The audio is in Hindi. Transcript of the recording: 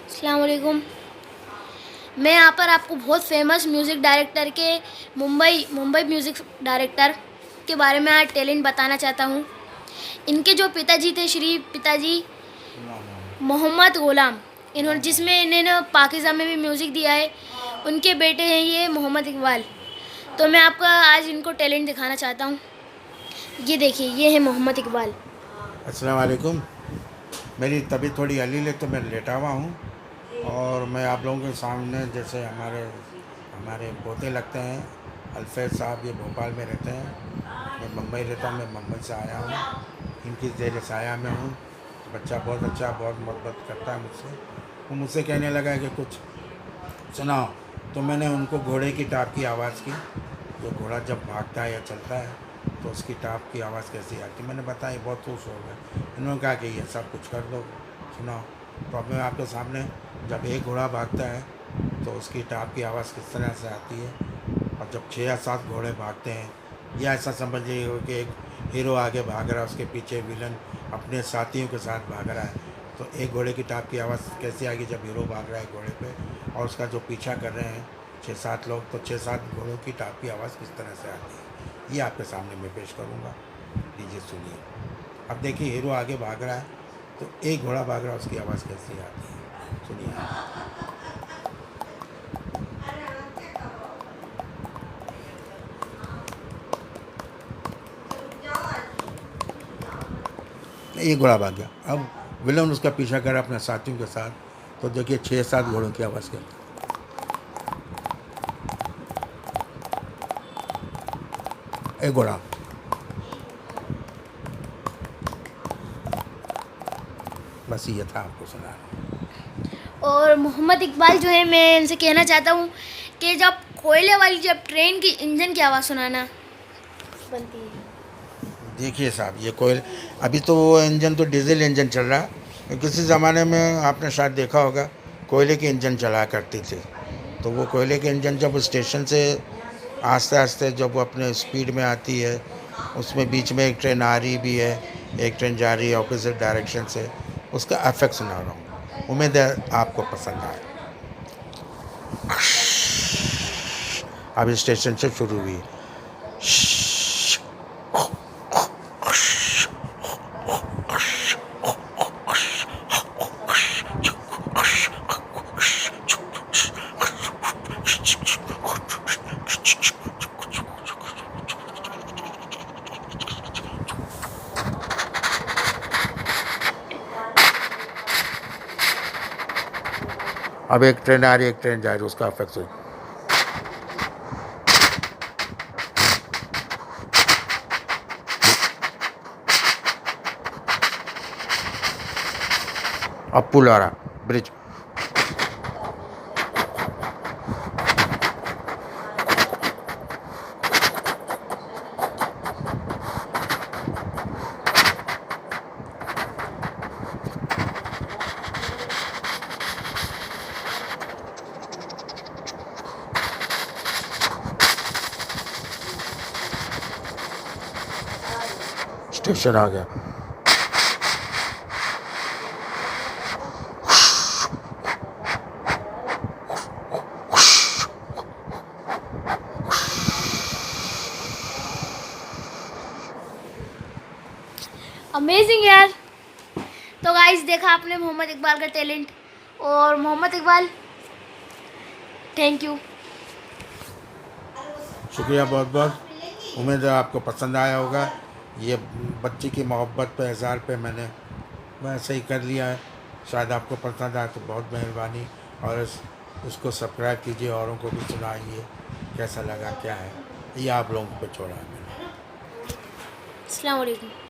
अस्सलाम वालेकुम। मैं यहाँ पर आपको बहुत फेमस म्यूज़िक डायरेक्टर के मुंबई म्यूज़िक डायरेक्टर के बारे में आज टैलेंट बताना चाहता हूँ। इनके जो पिताजी थे, श्री पिताजी मोहम्मद ग़ुलाम, इन्होंने पाकीज़ा में भी म्यूज़िक दिया है। उनके बेटे हैं ये मोहम्मद इकबाल। तो मैं आपको आज इनको टैलेंट दिखाना चाहता हूँ। ये देखिए, ये है मोहम्मद इकबाल। अस्सलाम वालेकुम। मेरी तबीयत थोड़ी हलील है तो मैं लेटा हुआ हूँ और मैं आप लोगों के सामने जैसे हमारे हमारे पोते लगते हैं। अल्फैज़ साहब ये भोपाल में रहते हैं, मैं मुंबई रहता हूँ। मैं मुंबई से आया हूँ, इनकी ज़ेर साया में हूँ। बच्चा बहुत अच्छा, बहुत मोहब्बत करता है मुझसे। वो मुझसे कहने लगा कि कुछ सुनाओ, तो मैंने उनको घोड़े की टाप की आवाज़ की। जो घोड़ा जब भागता है या चलता है तो उसकी टाप की आवाज़ कैसी आती, मैंने बताई। बहुत खुश हो गए। इन्होंने कहा कि ये सब कुछ कर दो, सुनाओ। तो अब मैं आपके सामने, जब एक घोड़ा भागता है तो उसकी टाप की आवाज़ किस तरह से आती है, और जब 6 या 7 घोड़े भागते हैं, या ऐसा समझिए कि एक हीरो आगे भाग रहा है, उसके पीछे विलन अपने साथियों के साथ भाग रहा है, तो एक घोड़े की टाप की आवाज़ कैसी आएगी जब हीरो भाग रहा है घोड़े पे और उसका जो पीछा कर रहे हैं 6-7 लोग, तो 6-7 घोड़ों की टाप की आवाज़ किस तरह से आती है, ये आपके सामने मैं पेश करूँगा। लीजिए सुनिए। अब देखिए, हीरो आगे भाग रहा है तो एक घोड़ा भाग रहा है, उसकी आवाज़ कैसी आती है, सुनिए। एक घोड़ा भाग गया, अब विलन उसका पीछा कर रहा है अपने साथियों के साथ, तो देखिए 6-7 घोड़ों की आवाज़ क्या। एक घोड़ा। बस ये था, आपको सुना। और मोहम्मद इकबाल जो है, मैं इनसे कहना चाहता हूँ कि जब कोयले वाली, जब ट्रेन की इंजन की आवाज़ सुनाना बनती है। देखिए साहब, ये कोयल, अभी तो वो इंजन तो डीजल इंजन चल रहा है। किसी ज़माने में आपने शायद देखा होगा, कोयले के इंजन चला करती थी। तो वो कोयले के इंजन जब स्टेशन से आस्ते आस्ते जब वो अपने स्पीड में आती है, उसमें बीच में एक ट्रेन आ रही भी है, एक ट्रेन जा रही है ऑपोजिट डायरेक्शन से, उसका इफेक्ट सुना रहा हूँ। उम्मीद है आपको पसंद आए। अभी स्टेशन से शुरू हुई। अब एक ट्रेन आ रही है, एक ट्रेन जा रही है, उसका इफेक्ट हुई। अब पुल आ रहा, ब्रिज। स्टेशन आ गया। अमेजिंग यार। तो गाइस, देखा आपने मोहम्मद इकबाल का टैलेंट। और मोहम्मद इकबाल, थैंक यू। शुक्रिया बहुत बहुत। उम्मीद है आपको पसंद आया होगा। ये बच्ची की मोहब्बत पे, इज़हार पे मैंने ऐसे ही कर लिया है। शायद आपको पसंद आए तो बहुत मेहरबानी। और इसको सब्सक्राइब कीजिए, औरों को भी सुनाइए कैसा लगा, क्या है। ये आप लोगों पे छोड़ा है मैंने। अस्सलाम वालेकुम।